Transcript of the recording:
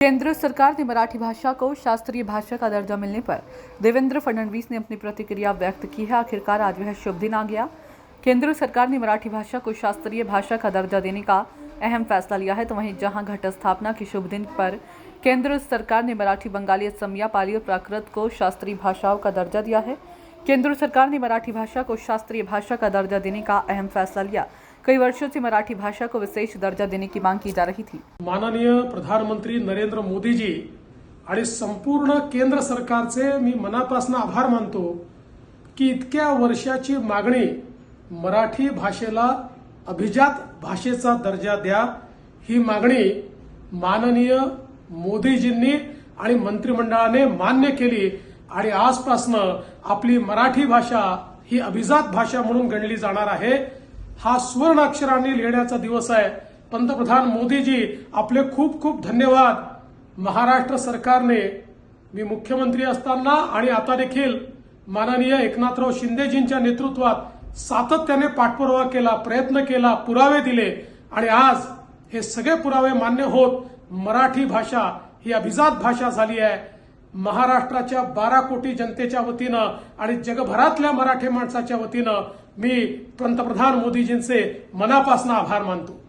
केंद्र सरकार ने मराठी भाषा को शास्त्रीय भाषा का दर्जा मिलने पर देवेंद्र फडणवीस ने अपनी प्रतिक्रिया व्यक्त की है। आखिरकार आज वह शुभ दिन आ गया। केंद्र सरकार ने मराठी भाषा को शास्त्रीय भाषा का दर्जा देने का अहम फैसला लिया है। तो वहीं जहां घट स्थापना के शुभ दिन पर केंद्र सरकार ने मराठी, बंगाली, असमिया, पाली और प्राकृत को शास्त्रीय भाषाओं का दर्जा दिया है। केंद्र सरकार ने मराठी भाषा को शास्त्रीय भाषा का दर्जा देने का अहम फैसला लिया। कई वर्षों से मराठी भाषा को विशेष दर्जा देने की मांग की जा रही थी। माननीय प्रधानमंत्री नरेंद्र मोदीजी आणि संपूर्ण केंद्र सरकारचे मी मनापासून आभार मानतो की इतक्या वर्षाची मागणी मराठी भाषेला अभिजात भाषेचा दर्जा द्या, ही मागणी माननीय मोदीजींनी आणि मंत्रिमंडळाने मान्य केली आणि आजपासून आपली मराठी भाषा ही अभिजात भाषा म्हणून गणली जाणार आहे। हा सुवर्ण अक्षरांनी लिहिण्याचा दिवस आहे। पंतप्रधान मोदीजी आपले खूप खूप धन्यवाद। महाराष्ट्र सरकारने मी मुख्यमंत्री असताना आणि आता देखील माननीय एकनाथराव शिंदेजींच्या नेतृत्वात सातत्याने पाठपुरावा केला, प्रयत्न केला, पुरावे दिले आणि आज हे सगळे पुरावे मान्य होत मराठी भाषा ही अभिजात भाषा झाली आहे। महाराष्ट्राच्या 12 कोटी जनतेच्या वतीनं आणि जगभरातल्या मराठी माणसाच्या वतीनं मी पंतप्रधान मोदीजींचे मनापासून आभार मानतो।